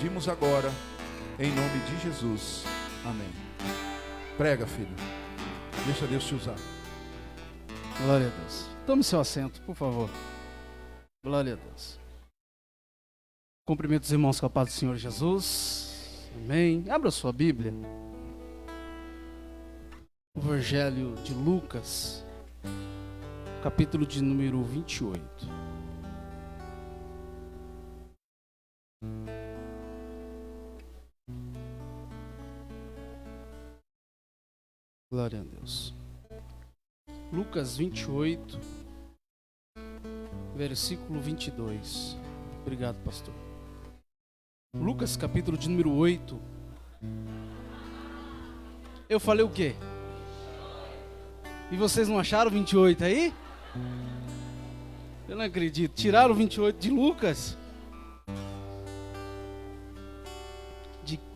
pedimos agora, em nome de Jesus. Amém. Prega, filho. Deixa Deus te usar. Glória a Deus. Tome seu assento, por favor. Glória a Deus. Cumprimento os irmãos com a paz do Senhor Jesus. Amém. Abra sua Bíblia. O Evangelho de Lucas, capítulo de número 28. Glória a Deus. Lucas 28, versículo 22. Obrigado, pastor. Lucas, capítulo de número 8. Eu falei o quê? E vocês não acharam 28 aí? Eu não acredito. Tiraram o 28 de Lucas?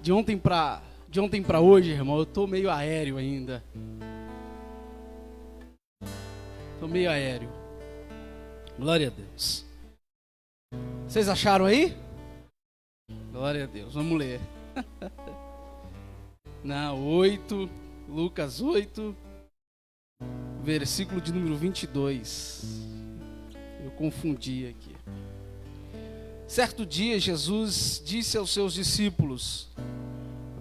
De ontem para hoje, irmão, eu estou meio aéreo ainda. Estou meio aéreo. Glória a Deus. Vocês acharam aí? Glória a Deus. Vamos ler. Não, 8, Lucas 8, versículo de número 22. Eu confundi aqui. Certo dia, Jesus disse aos seus discípulos: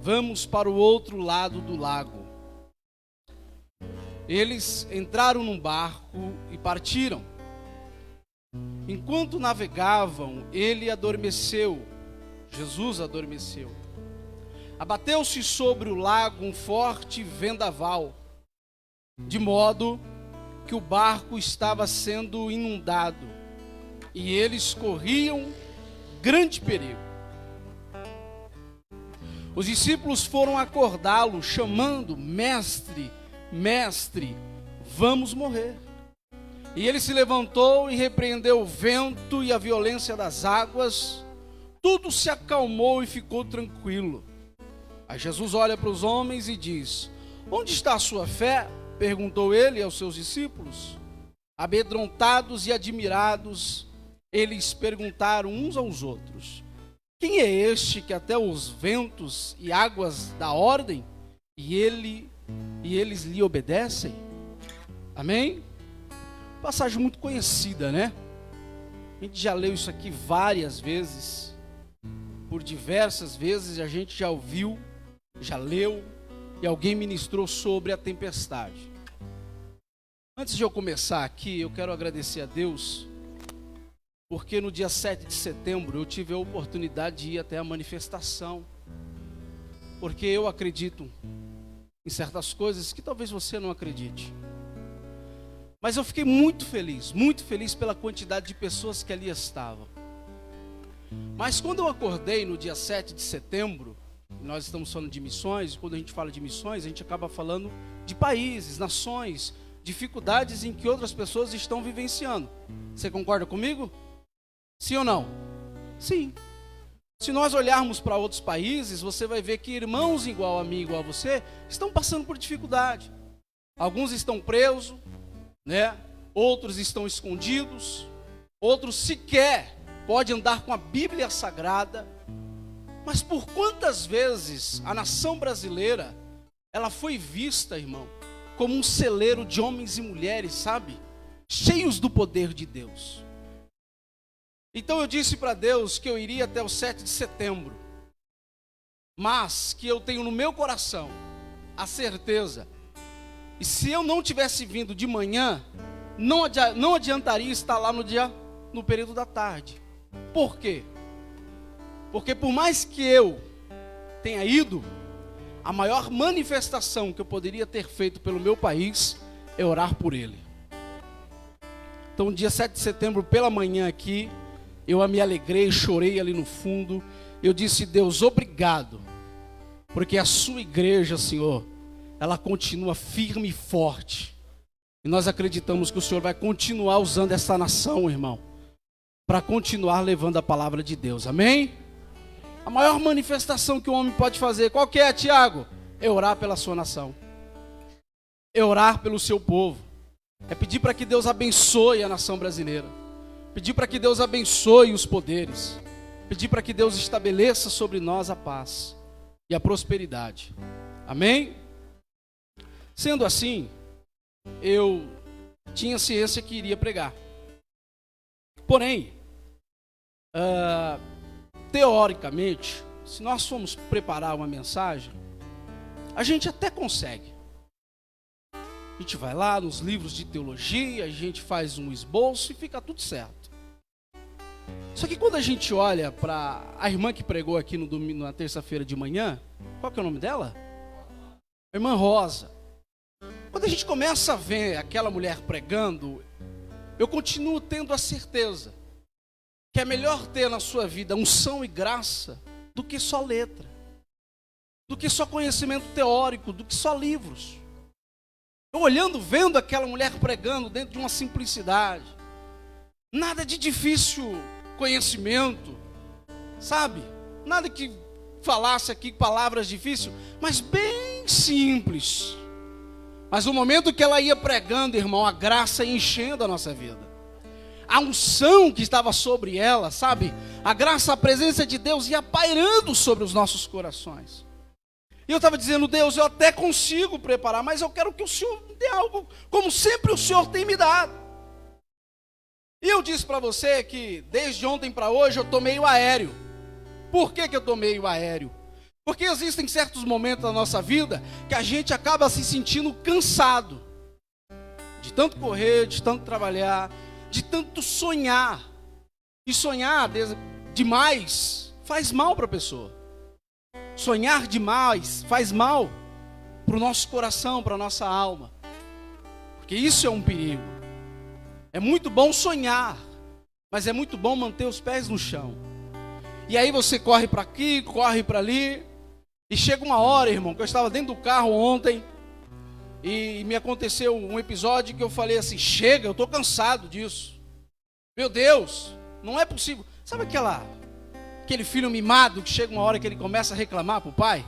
vamos para o outro lado do lago. Eles entraram num barco e partiram. Enquanto navegavam, ele adormeceu. Jesus adormeceu. Abateu-se sobre o lago um forte vendaval, de modo que o barco estava sendo inundado, e eles corriam grande perigo. Os discípulos foram acordá-lo, chamando: mestre, mestre, vamos morrer. E ele se levantou e repreendeu o vento e a violência das águas. Tudo se acalmou e ficou tranquilo. Aí Jesus olha para os homens e diz: onde está a sua fé? Perguntou ele aos seus discípulos. Amedrontados e admirados, eles perguntaram uns aos outros: quem é este que até os ventos e águas dá ordem e eles lhe obedecem? Amém? Passagem muito conhecida, né? A gente já leu isso aqui várias vezes, por diversas vezes a gente já ouviu, já leu, e alguém ministrou sobre a tempestade. Antes de eu começar aqui, eu quero agradecer a Deus, porque no dia 7 de setembro eu tive a oportunidade de ir até a manifestação, porque eu acredito em certas coisas que talvez você não acredite. Mas eu fiquei muito feliz pela quantidade de pessoas que ali estavam. Mas quando eu acordei no dia 7 de setembro, nós estamos falando de missões, e quando a gente fala de missões, a gente acaba falando de países, nações, dificuldades em que outras pessoas estão vivenciando. Você concorda comigo? Sim ou não? Sim. Se nós olharmos para outros países, você vai ver que irmãos igual a mim, igual a você, estão passando por dificuldade. Alguns estão presos, né? Outros estão escondidos, outros sequer podem andar com a Bíblia Sagrada. Mas por quantas vezes a nação brasileira, ela foi vista, irmão, como um celeiro de homens e mulheres, sabe? Cheios do poder de Deus. Então eu disse para Deus que eu iria até o 7 de setembro, mas que eu tenho no meu coração a certeza, e se eu não tivesse vindo de manhã, não adiantaria estar lá no período da tarde. Por quê? Porque por mais que eu tenha ido, a maior manifestação que eu poderia ter feito pelo meu país é orar por ele. Então, dia 7 de setembro, pela manhã aqui, eu me alegrei, chorei ali no fundo. Eu disse: Deus, obrigado, porque a sua igreja, Senhor, ela continua firme e forte. E nós acreditamos que o Senhor vai continuar usando essa nação, irmão, para continuar levando a palavra de Deus. Amém? A maior manifestação que o homem pode fazer, qual que é, Tiago? É orar pela sua nação. É orar pelo seu povo. É pedir para que Deus abençoe a nação brasileira. Pedir para que Deus abençoe os poderes. pedir para que Deus estabeleça sobre nós a paz e a prosperidade. Amém? Sendo assim, eu tinha ciência que iria pregar. Porém, teoricamente, se nós formos preparar uma mensagem, a gente até consegue. A gente vai lá nos livros de teologia, a gente faz um esboço e fica tudo certo. Só que quando a gente olha para a irmã que pregou aqui no domingo, na terça-feira de manhã, qual que é o nome dela? A irmã Rosa. Quando a gente começa a ver aquela mulher pregando, eu continuo tendo a certeza que é melhor ter na sua vida unção e graça do que só letra, do que só conhecimento teórico, do que só livros. Eu olhando, vendo aquela mulher pregando dentro de uma simplicidade, nada de difícil conhecimento, sabe? Nada que falasse aqui palavras difíceis, mas bem simples. Mas no momento que ela ia pregando, irmão, a graça ia enchendo a nossa vida. A unção que estava sobre ela, sabe? A graça, a presença de Deus ia pairando sobre os nossos corações. E eu estava dizendo, Deus, eu até consigo preparar, mas eu quero que o Senhor me dê algo, como sempre o Senhor tem me dado. E eu disse para você que desde ontem para hoje eu estou meio aéreo. Por que eu estou meio aéreo? Porque existem certos momentos da nossa vida que a gente acaba se sentindo cansado. De tanto correr, de tanto trabalhar, de tanto sonhar. E sonhar demais faz mal para a pessoa. Sonhar demais faz mal para o nosso coração, para a nossa alma. Porque isso é um perigo. É muito bom sonhar, mas é muito bom manter os pés no chão. E aí você corre para aqui, corre para ali. E chega uma hora, irmão, que eu estava dentro do carro ontem. E me aconteceu um episódio que eu falei assim, chega, eu estou cansado disso. Meu Deus, não é possível. Sabe aquele filho mimado que chega uma hora que ele começa a reclamar para o pai?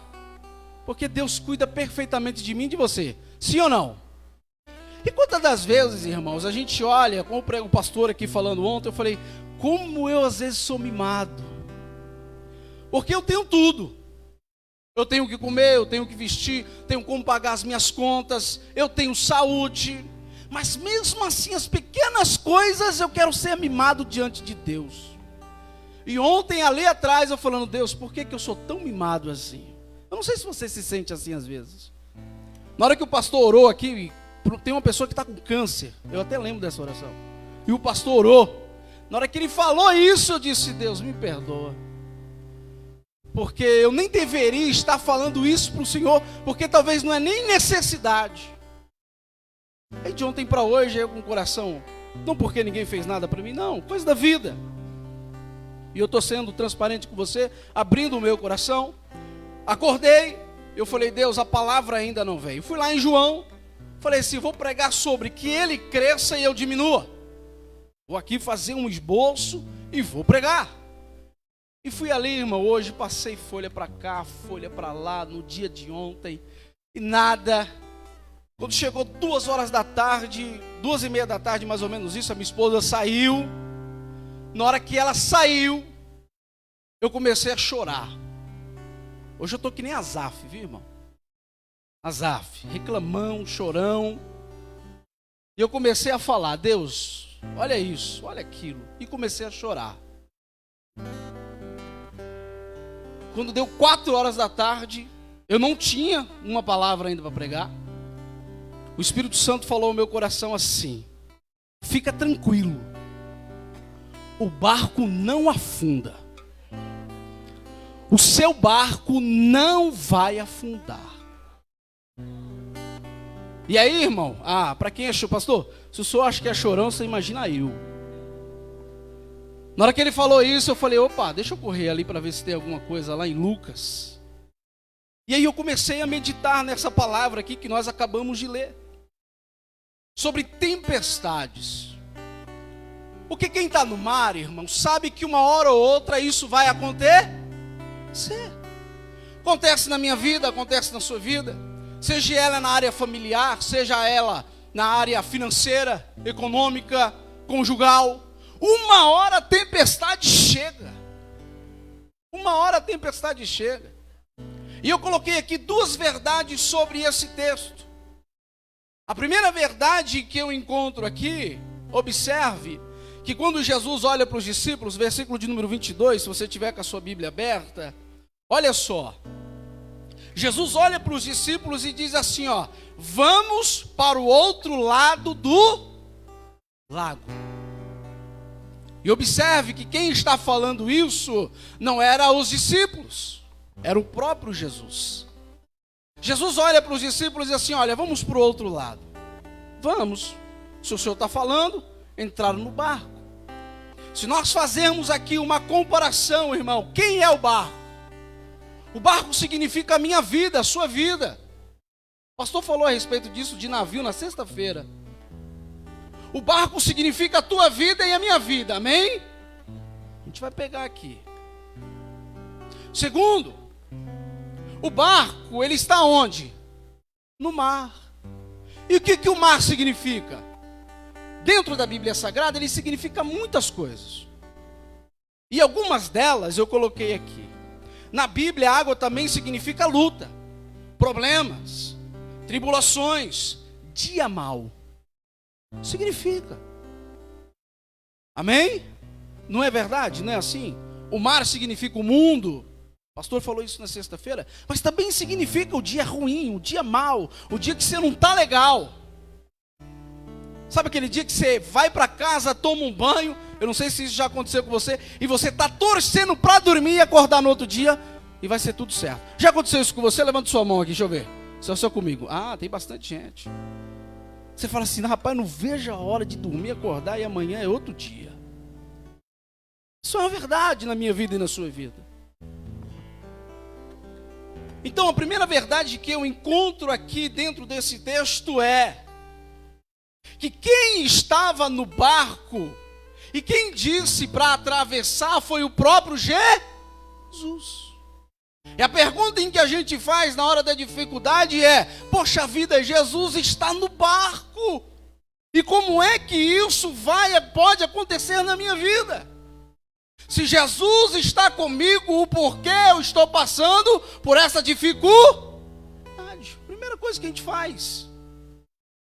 Porque Deus cuida perfeitamente de mim e de você. Sim ou não? E quantas das vezes, irmãos, a gente olha, como o pastor aqui falando ontem, eu falei, como eu às vezes sou mimado. Porque eu tenho tudo. Eu tenho o que comer, eu tenho o que vestir, tenho como pagar as minhas contas, eu tenho saúde. Mas mesmo assim, as pequenas coisas, eu quero ser mimado diante de Deus. E ontem, ali atrás, eu falando, Deus, por que eu sou tão mimado assim? Eu não sei se você se sente assim às vezes. Na hora que o pastor orou aqui, tem uma pessoa que está com câncer. Eu até lembro dessa oração. E o pastor orou. Na hora que ele falou isso, eu disse, Deus, me perdoa. Porque eu nem deveria estar falando isso para o Senhor, porque talvez não é nem necessidade. Aí de ontem para hoje, eu com o coração, não porque ninguém fez nada para mim, não, coisa da vida. E eu estou sendo transparente com você, abrindo o meu coração. Acordei, eu falei, Deus, a palavra ainda não veio. Fui lá em João, falei assim, vou pregar sobre que ele cresça e eu diminua. Vou aqui fazer um esboço e vou pregar. E fui ali, irmão, hoje passei folha para cá, folha para lá, no dia de ontem, e nada. Quando chegou 2h da tarde, 2h30 da tarde, mais ou menos isso, a minha esposa saiu. Na hora que ela saiu, eu comecei a chorar. Hoje eu estou que nem Asaf, viu, irmão? Asaf, reclamão, chorão. E eu comecei a falar, Deus, olha isso, olha aquilo. E comecei a chorar. Quando deu 4h da tarde, eu não tinha uma palavra ainda para pregar. O Espírito Santo falou ao meu coração assim, fica tranquilo, o barco não afunda. O seu barco não vai afundar. E aí, irmão, para quem achou, pastor, se o senhor acha que é chorão, você imagina eu. Na hora que ele falou isso, eu falei, opa, deixa eu correr ali para ver se tem alguma coisa lá em Lucas. E aí eu comecei a meditar nessa palavra aqui que nós acabamos de ler. Sobre tempestades. Porque quem está no mar, irmão, sabe que uma hora ou outra isso vai acontecer. Acontece na minha vida, acontece na sua vida. Seja ela na área familiar, seja ela na área financeira, econômica, conjugal. Uma hora a tempestade chega. Uma hora a tempestade chega. E eu coloquei aqui duas verdades sobre esse texto. A primeira verdade que eu encontro aqui, observe, que quando Jesus olha para os discípulos, versículo de número 22, se você tiver com a sua Bíblia aberta, olha só. Jesus olha para os discípulos e diz assim, ó: vamos para o outro lado do lago. E observe que quem está falando isso não era os discípulos, era o próprio Jesus. Jesus olha para os discípulos e diz assim: olha, vamos para o outro lado. Vamos. Se o Senhor está falando, entraram no barco. Se nós fazermos aqui uma comparação, irmão, quem é o barco? O barco significa a minha vida, a sua vida. O pastor falou a respeito disso de navio na sexta-feira. O barco significa a tua vida e a minha vida, amém? A gente vai pegar aqui. Segundo, o barco, ele está onde? No mar. E o que o mar significa? Dentro da Bíblia Sagrada, ele significa muitas coisas. E algumas delas eu coloquei aqui. Na Bíblia, a água também significa luta, problemas, tribulações, dia mau. Significa. Amém? Não é verdade? Não é assim? O mar significa o mundo. O pastor falou isso na sexta-feira. Mas também significa o dia ruim, o dia mau, o dia que você não está legal. Sabe aquele dia que você vai para casa, toma um banho, eu não sei se isso já aconteceu com você, e você está torcendo para dormir e acordar no outro dia, e vai ser tudo certo. Já aconteceu isso com você? Levanta sua mão aqui, deixa eu ver. Se é só comigo. Ah, tem bastante gente. Você fala assim: rapaz, não vejo a hora de dormir, acordar, e amanhã é outro dia. Isso é uma verdade na minha vida e na sua vida. Então, a primeira verdade que eu encontro aqui dentro desse texto é que quem estava no barco e quem disse para atravessar foi o próprio Jesus. E a pergunta em que a gente faz na hora da dificuldade é: poxa vida, Jesus está no barco. E como é que isso pode acontecer na minha vida? Se Jesus está comigo, o porquê eu estou passando por essa dificuldade? Primeira coisa que a gente faz.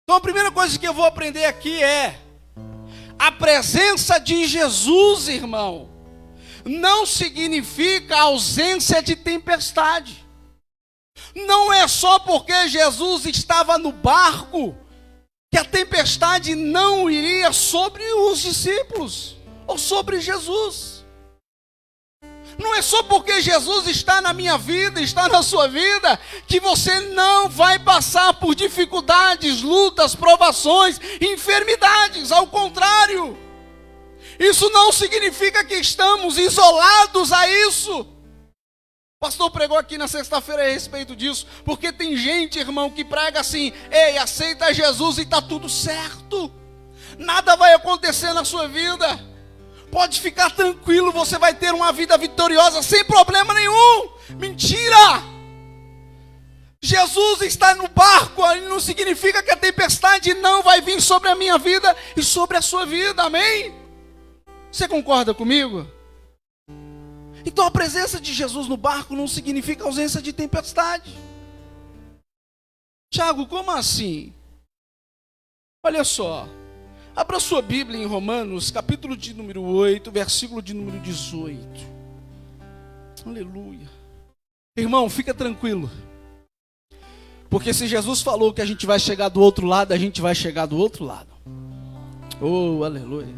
Então a primeira coisa que eu vou aprender aqui é: a presença de Jesus, irmão, não significa ausência de tempestade. Não é só porque Jesus estava no barco que a tempestade não iria sobre os discípulos ou sobre Jesus. Não é só porque Jesus está na minha vida, está na sua vida, que você não vai passar por dificuldades, lutas, provações, enfermidades. Ao contrário, isso não significa que estamos isolados a isso. O pastor pregou aqui na sexta-feira a respeito disso, porque tem gente, irmão, que prega assim: ei, aceita Jesus e está tudo certo, nada vai acontecer na sua vida. Pode ficar tranquilo, você vai ter uma vida vitoriosa sem problema nenhum. Mentira! Jesus está no barco, não significa que a tempestade não vai vir sobre a minha vida e sobre a sua vida, amém? Você concorda comigo? Então a presença de Jesus no barco não significa ausência de tempestade. Tiago, como assim? Olha só. Abra sua Bíblia em Romanos, capítulo de número 8, versículo de número 18. Aleluia. Irmão, fica tranquilo. Porque se Jesus falou que a gente vai chegar do outro lado, a gente vai chegar do outro lado. Oh, aleluia.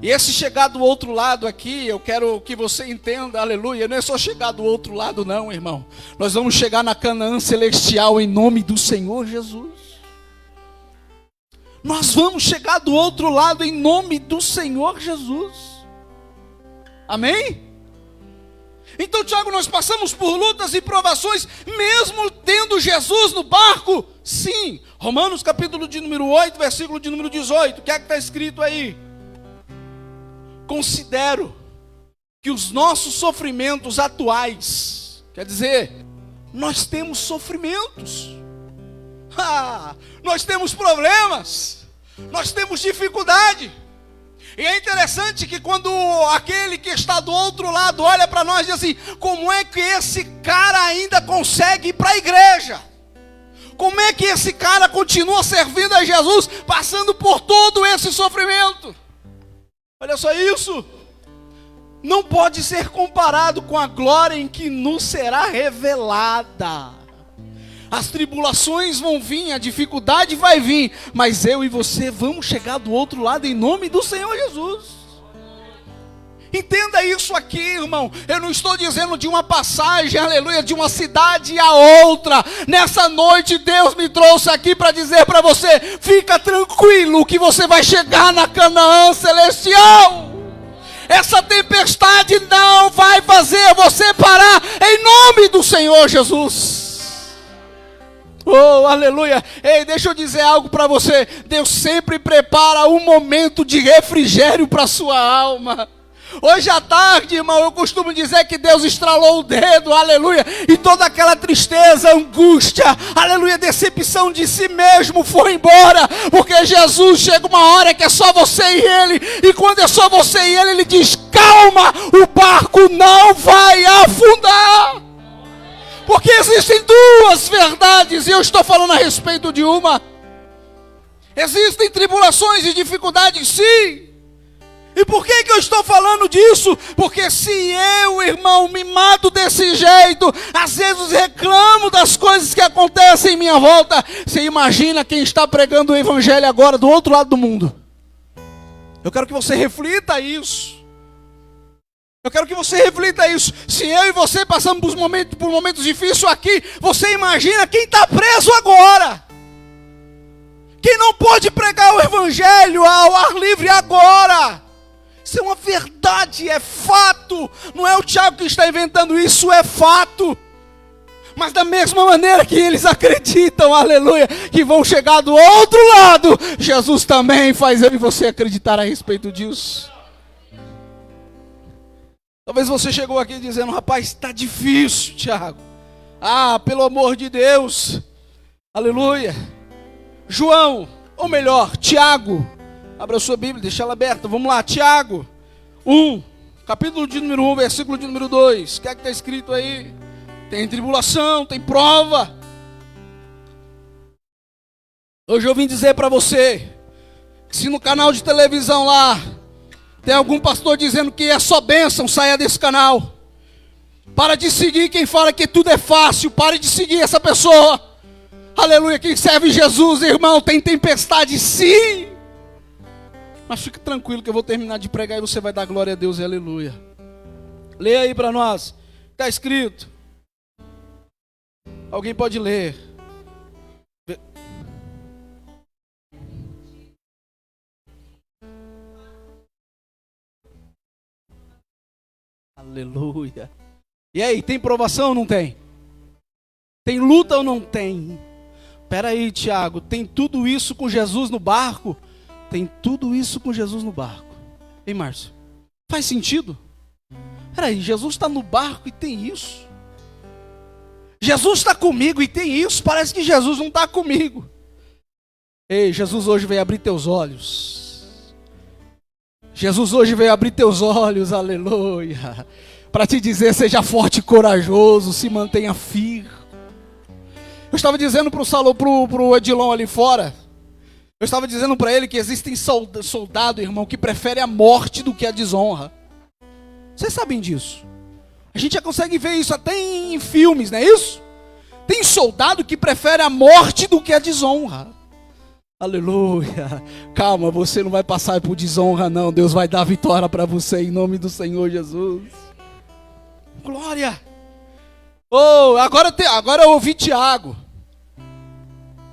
E esse chegar do outro lado aqui, eu quero que você entenda, aleluia, não é só chegar do outro lado não, irmão. Nós vamos chegar na Canaã celestial em nome do Senhor Jesus. Nós vamos chegar do outro lado em nome do Senhor Jesus. Amém? Então, Tiago, nós passamos por lutas e provações, mesmo tendo Jesus no barco? Sim. Romanos capítulo de número 8, versículo de número 18. O que é que está escrito aí? Considero que os nossos sofrimentos atuais, quer dizer, nós temos sofrimentos. Nós temos problemas, nós temos dificuldade. E é interessante que quando aquele que está do outro lado olha para nós e diz assim: como é que esse cara ainda consegue ir para a igreja? Como é que esse cara continua servindo a Jesus, passando por todo esse sofrimento? Olha só isso. Não pode ser comparado com a glória em que nos será revelada. As tribulações vão vir, a dificuldade vai vir, mas eu e você vamos chegar do outro lado em nome do Senhor Jesus. Entenda isso aqui, irmão. Eu não estou dizendo de uma passagem, aleluia, de uma cidade a outra. Nessa noite Deus me trouxe aqui para dizer para você: fica tranquilo que você vai chegar na Canaã celestial. Essa tempestade não vai fazer você parar em nome do Senhor Jesus. Oh, aleluia. Ei, deixa eu dizer algo para você. Deus sempre prepara um momento de refrigério para a sua alma. Hoje à tarde, irmão, eu costumo dizer que Deus estralou o dedo, aleluia, e toda aquela tristeza, angústia, aleluia, decepção de si mesmo foi embora, porque Jesus chega uma hora que é só você e Ele, e quando é só você e Ele, Ele diz: calma, o barco não vai afundar, porque existem duas verdades, e eu estou falando a respeito de uma. Existem tribulações e dificuldades, sim. E por que eu estou falando disso? Porque se eu, irmão, me mato desse jeito, às vezes reclamo das coisas que acontecem em minha volta, você imagina quem está pregando o evangelho agora do outro lado do mundo. Eu quero que você reflita isso. Eu quero que você reflita isso. Se eu e você passamos por momentos difíceis aqui, você imagina quem está preso agora. Quem não pode pregar o evangelho ao ar livre agora. Isso é uma verdade, é fato. Não é o Tiago que está inventando isso, é fato. Mas da mesma maneira que eles acreditam, aleluia, que vão chegar do outro lado, Jesus também faz eu e você acreditar a respeito disso. Talvez você chegou aqui dizendo: rapaz, está difícil, Tiago. Ah, pelo amor de Deus, aleluia. João, ou melhor, Tiago, abra a sua Bíblia, deixa ela aberta, vamos lá, Tiago 1, capítulo de número 1, versículo de número 2, o que é que está escrito aí? Tem tribulação, tem prova. Hoje eu vim dizer para você, que se no canal de televisão lá, tem algum pastor dizendo que é só bênção, saia desse canal. Para de seguir quem fala que tudo é fácil, pare de seguir essa pessoa. Aleluia, quem serve Jesus, irmão, tem tempestade sim. Mas fique tranquilo que eu vou terminar de pregar e você vai dar glória a Deus e aleluia. Leia aí para nós. Está escrito. Alguém pode ler. Aleluia. E aí, tem provação ou não tem? Tem luta ou não tem? Espera aí, Tiago, tem tudo isso com Jesus no barco? Tem tudo isso com Jesus no barco. Hein, Márcio? Faz sentido? Peraí, Jesus está no barco e tem isso. Jesus está comigo e tem isso. Parece que Jesus não está comigo. Ei, Jesus hoje veio abrir teus olhos. Jesus hoje veio abrir teus olhos, aleluia. Para te dizer, seja forte e corajoso, se mantenha firme. Eu estava dizendo para o Salão, pro Edilon ali fora. Eu estava dizendo para ele que existem soldado, irmão, que prefere a morte do que a desonra. Vocês sabem disso? A gente já consegue ver isso até em filmes, não é isso? Tem soldado que prefere a morte do que a desonra. Aleluia. Calma, você não vai passar por desonra não. Deus vai dar vitória para você em nome do Senhor Jesus. Glória. Oh, agora eu ouvi Tiago.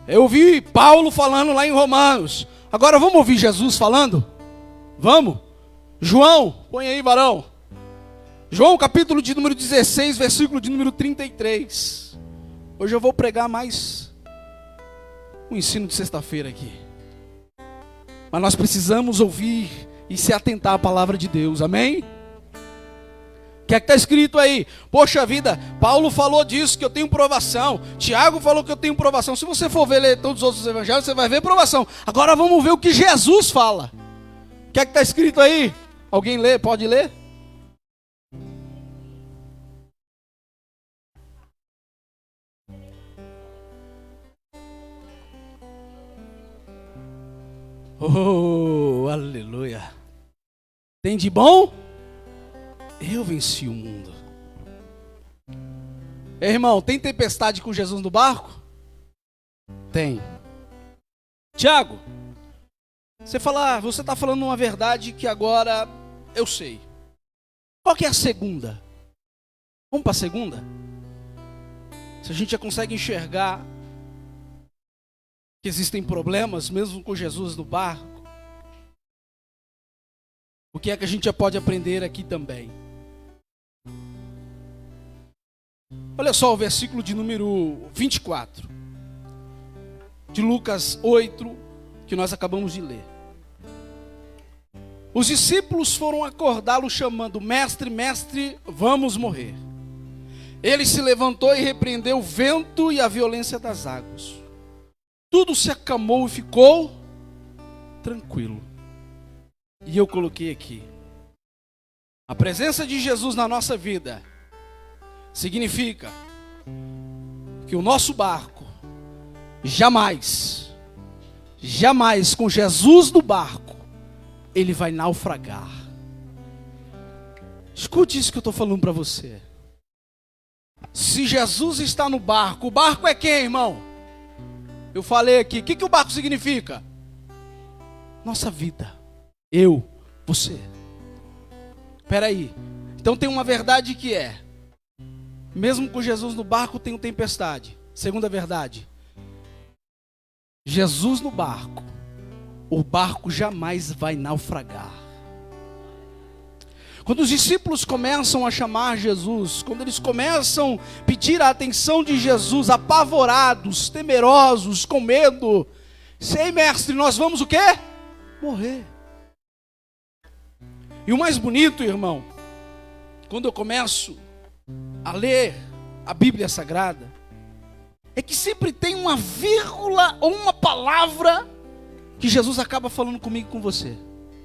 Eu ouvi Paulo falando lá em Romanos. Agora vamos ouvir Jesus falando? Vamos? João, põe aí, varão. João, capítulo de número 16, versículo de número 33. Hoje eu vou pregar mais um ensino de sexta-feira aqui. Mas nós precisamos ouvir e se atentar à palavra de Deus, amém? O que é que está escrito aí? Poxa vida, Paulo falou disso, que eu tenho provação. Tiago falou que eu tenho provação. Se você for ler todos os outros evangelhos, você vai ver provação. Agora vamos ver o que Jesus fala. O que é que está escrito aí? Alguém lê? Pode ler? Oh, aleluia. Tem de bom? Eu venci o mundo. Irmão, tem tempestade com Jesus no barco? Tem. Tiago, você está falando uma verdade que agora eu sei. Qual que é a segunda? Vamos para a segunda? Se a gente já consegue enxergar que existem problemas mesmo com Jesus no barco, o que é que a gente já pode aprender aqui também? Olha só o versículo de número 24 de Lucas 8, que nós acabamos de ler. Os discípulos foram acordá-lo chamando: mestre, mestre, vamos morrer. Ele se levantou e repreendeu o vento e a violência das águas. Tudo se acalmou e ficou tranquilo. E eu coloquei aqui: a presença de Jesus na nossa vida significa que o nosso barco jamais com Jesus no barco, ele vai naufragar. Escute isso que eu estou falando para você. Se Jesus está no barco, o barco é quem, irmão? Eu falei aqui, o que o barco significa? Nossa vida. Eu, você. Espera aí. Então tem uma verdade que é: mesmo com Jesus no barco tem uma tempestade. Segunda verdade: Jesus no barco, o barco jamais vai naufragar. Quando os discípulos começam a chamar Jesus, quando eles começam a pedir a atenção de Jesus, apavorados, temerosos, com medo: sei, mestre, nós vamos o quê? Morrer. E o mais bonito, irmão, quando eu começo a ler a Bíblia Sagrada, é que sempre tem uma vírgula ou uma palavra que Jesus acaba falando comigo e com você.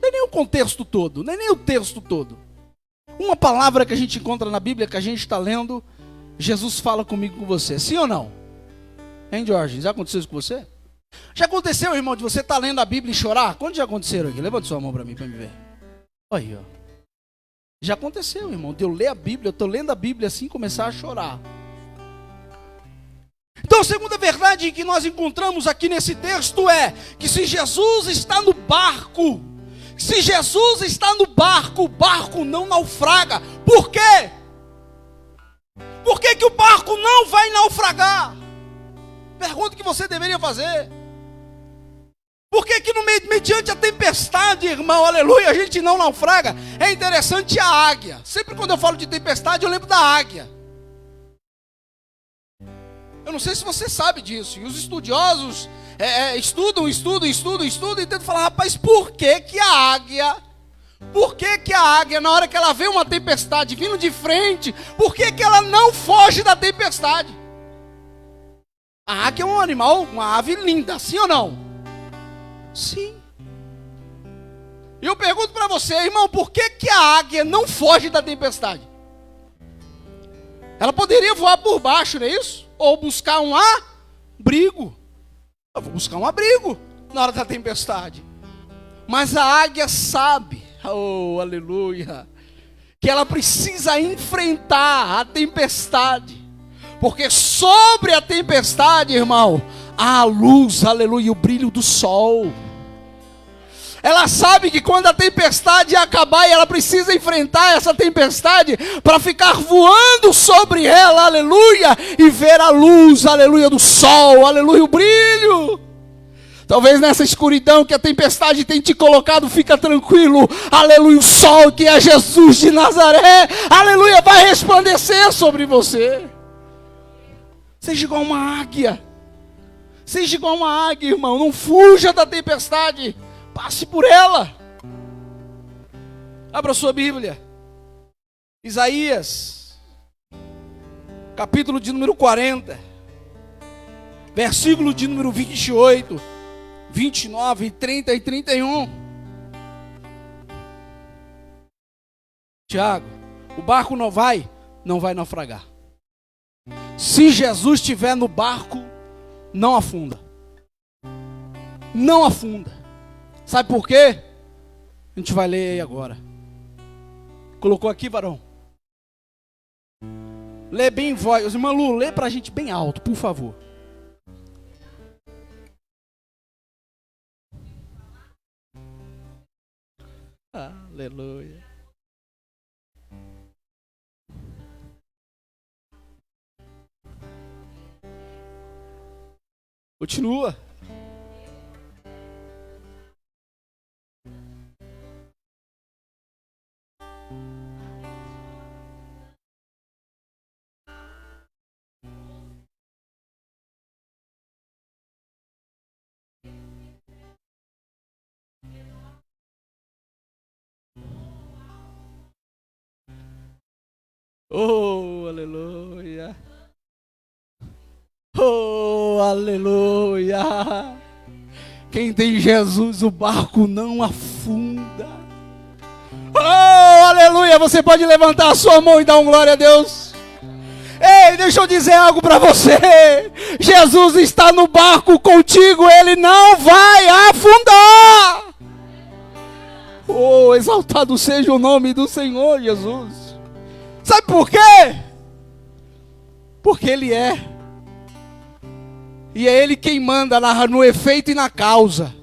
Não é nem o contexto todo, não é nem o texto todo. Uma palavra que a gente encontra na Bíblia, que a gente está lendo, Jesus fala comigo e com você. Sim ou não? Hein, Jorge? Já aconteceu isso com você? Já aconteceu, irmão, de você estar lendo a Bíblia e chorar? Quantos já aconteceram aqui? Levanta sua mão para mim, para me ver. Olha aí, ó. Já aconteceu, irmão, de eu ler a Bíblia, eu estou lendo a Bíblia assim e começar a chorar. Então a segunda verdade que nós encontramos aqui nesse texto é que se Jesus está no barco, o barco não naufraga. Por quê? Por que o barco não vai naufragar? Pergunta que você deveria fazer. Por que mediante a tempestade, irmão, aleluia, a gente não naufraga? É interessante a águia. Sempre quando eu falo de tempestade, eu lembro da águia. Eu não sei se você sabe disso. E os estudiosos estudam e tentam falar: rapaz, por que a águia, na hora que ela vê uma tempestade vindo de frente, por que ela não foge da tempestade? A águia é um animal, uma ave linda, sim ou não? Sim. E eu pergunto para você, irmão, por que a águia não foge da tempestade? Ela poderia voar por baixo, não é isso? Ou buscar um abrigo. Eu vou buscar um abrigo na hora da tempestade. Mas a águia sabe, oh, aleluia, que ela precisa enfrentar a tempestade. Porque sobre a tempestade, irmão, há a luz, aleluia, o brilho do sol. Ela sabe que quando a tempestade acabar, e ela precisa enfrentar essa tempestade para ficar voando sobre ela, aleluia, e ver a luz, aleluia, do sol, aleluia, o brilho. Talvez nessa escuridão que a tempestade tem te colocado, fica tranquilo, aleluia, o sol que é Jesus de Nazaré, aleluia, vai resplandecer sobre você. Seja igual uma águia. Seja igual uma águia, irmão. Não fuja da tempestade. Passe por ela. Abra sua Bíblia. Isaías, capítulo de número 40, versículo de número 28, 29, 30 e 31. Tiago, o barco não vai naufragar. Se Jesus estiver no barco, não afunda. Não afunda. Sabe por quê? A gente vai ler aí agora. Colocou aqui, varão? Lê bem em voz. Irmã Lu, lê pra gente bem alto, por favor. Aleluia. Continua. Oh, aleluia. Oh, aleluia. Quem tem Jesus, o barco não afunda. Oh, aleluia. Você pode levantar a sua mão e dar um glória a Deus. Ei, deixa eu dizer algo para você. Jesus está no barco contigo, ele não vai afundar. Oh, exaltado seja o nome do Senhor Jesus. Sabe por quê? Porque ele é. E é ele quem manda no efeito e na causa.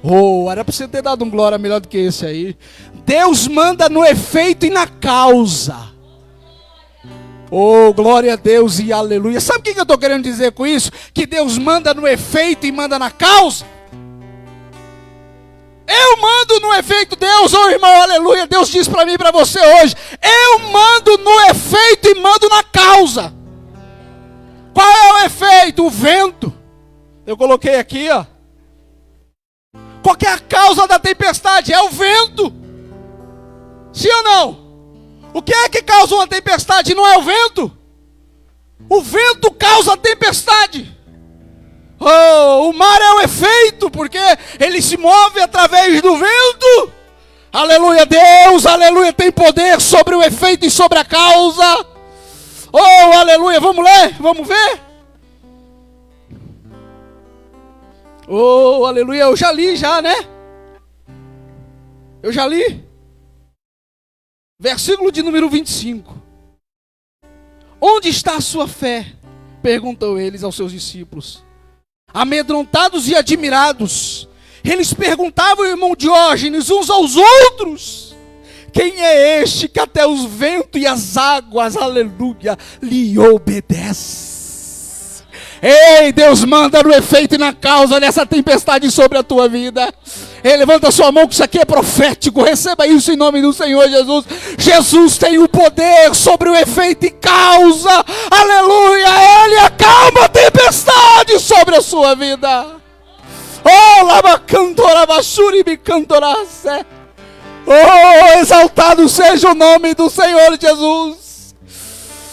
Oh, era para você ter dado um glória melhor do que esse aí. Deus manda no efeito e na causa. Oh, glória a Deus e aleluia. Sabe o que eu estou querendo dizer com isso? Que Deus manda no efeito e manda na causa? Eu mando no efeito, Deus, oh irmão, aleluia. Deus diz para mim e para você hoje: eu mando no efeito e mando na causa. Qual é o efeito? O vento. Eu coloquei aqui, ó. Qual que é a causa da tempestade? É o vento. Sim ou não? O que é que causa uma tempestade? Não é o vento? O vento causa a tempestade. Oh, o mar é o efeito, porque ele se move através do vento. Aleluia, Deus, aleluia, tem poder sobre o efeito e sobre a causa. Oh, aleluia, vamos ler, vamos ver. Oh, aleluia, eu já li né? Eu já li. Versículo de número 25. Onde está a sua fé? Perguntou eles aos seus discípulos. Amedrontados e admirados, eles perguntavam, irmão Diógenes, uns aos outros: quem é este que até os ventos e as águas, aleluia, lhe obedece? Ei, Deus manda no efeito e na causa dessa tempestade sobre a tua vida. Ei, levanta sua mão que isso aqui é profético. Receba isso em nome do Senhor Jesus. Jesus tem o poder sobre o efeito e causa. Aleluia. Ele acalma a tempestade sobre a sua vida. Oh, labacantorabashuri bicantorace. Oh, exaltado seja o nome do Senhor Jesus.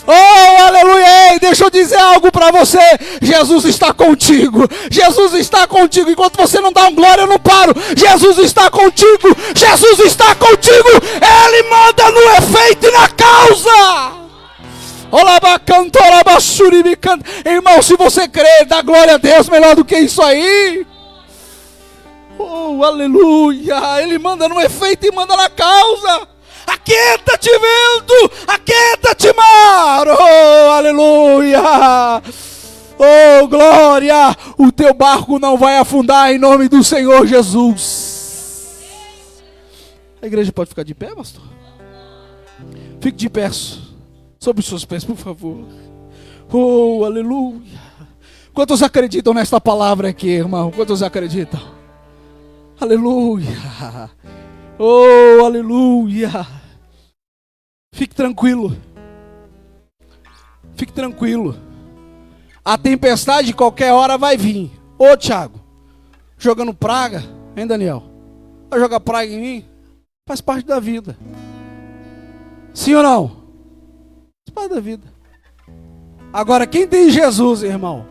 Oh, aleluia. Ei, deixa eu dizer algo para você. Jesus está contigo. Jesus está contigo. Enquanto você não dá um glória, eu não paro. Jesus está contigo. Jesus está contigo. Ele manda no efeito e na causa. Irmão, se você crer, dá glória a Deus melhor do que isso aí. Oh, aleluia. Ele manda no efeito e manda na causa. Aquieta-te, vento, aquieta-te, mar. Oh, aleluia. Oh, glória. O teu barco não vai afundar em nome do Senhor Jesus. A igreja pode ficar de pé, pastor? Fique de pé sobre os seus pés, por favor. Oh, aleluia. Quantos acreditam nesta palavra aqui, irmão? Quantos acreditam? Aleluia. Oh, aleluia. Fique tranquilo. Fique tranquilo. A tempestade qualquer hora vai vir. Ô, Tiago, jogando praga, hein, Daniel? Vai jogar praga em mim? Faz parte da vida. Sim ou não? Faz parte da vida. Agora, quem tem Jesus, irmão?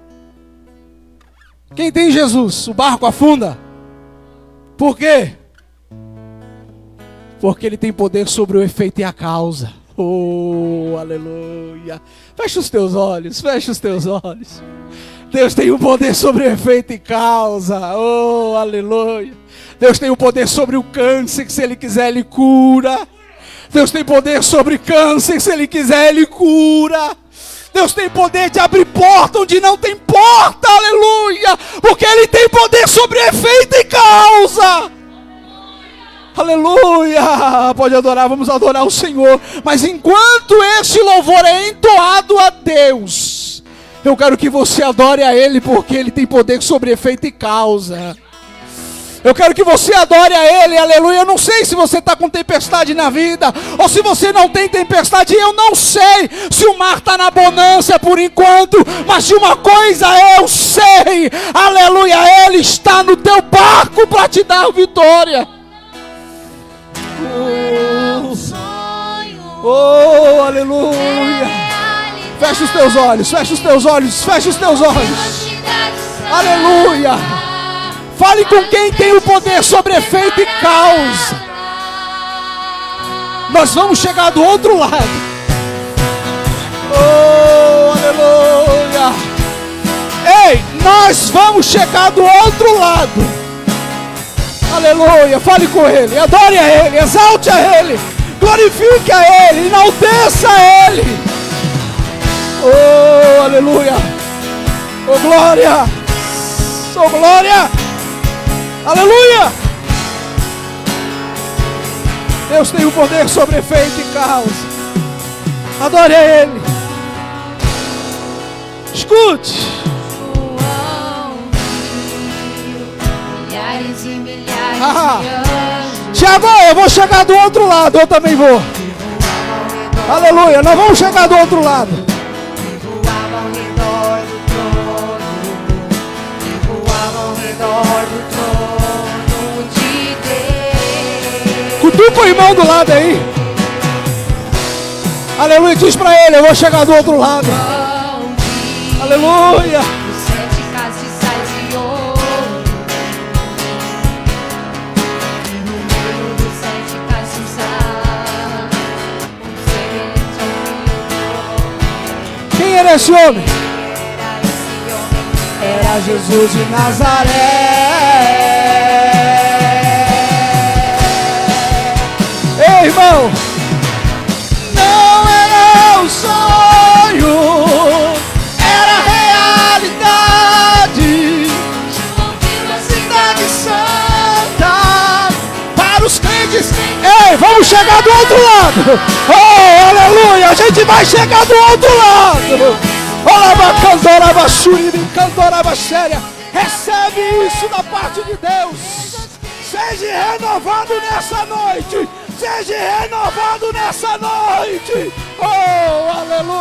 Quem tem Jesus? O barco afunda? Por quê? porque Ele tem poder sobre o efeito e a causa. Oh, aleluia. Fecha os teus olhos, fecha os teus olhos. Deus tem o poder sobre o efeito e causa. Oh, aleluia. Deus tem o poder sobre o câncer, que se Ele quiser Ele cura. Deus tem poder sobre câncer, se Ele quiser Ele cura. Deus tem poder de abrir porta onde não tem porta, aleluia. Porque Ele tem poder sobre efeito e causa. Aleluia. Pode adorar, vamos adorar o Senhor. Mas enquanto este louvor é entoado a Deus, eu quero que você adore a Ele, porque Ele tem poder sobre efeito e causa. Eu quero que você adore a Ele, aleluia. Eu não sei se você está com tempestade na vida, ou se você não tem tempestade. Eu não sei se o mar está na bonança por enquanto, mas de uma coisa eu sei, aleluia. Ele está no teu barco para te dar vitória. Oh, aleluia. Fecha os teus olhos, fecha os teus olhos, fecha os teus olhos. Aleluia. Fale com quem tem o poder sobre efeito e causa. Nós vamos chegar do outro lado. Oh, aleluia. Ei, nós vamos chegar do outro lado. Aleluia. Fale com Ele, adore a Ele, exalte a Ele, glorifique a Ele, enalteça a Ele. Oh, aleluia. Oh, glória. Oh, glória. Aleluia! Deus tem o poder sobre efeito e causa. Adore a Ele. Escute. Milhares e milhares de anjos. Tiago, eu vou chegar do outro lado. Eu também vou. Aleluia, nós vamos chegar do outro lado. Cutuca o irmão do lado aí. Aleluia, diz pra ele, eu vou chegar do outro lado. Aleluia. Quem era esse homem? Era Jesus de Nazaré. Ei, irmão, não era um sonho, era realidade. Uma cidade santa para os crentes. Ei, vamos chegar do outro lado. Oh, aleluia, a gente vai chegar do outro lado. Recebe isso da parte de Deus. Seja renovado nessa noite. Seja renovado nessa noite. Oh, aleluia.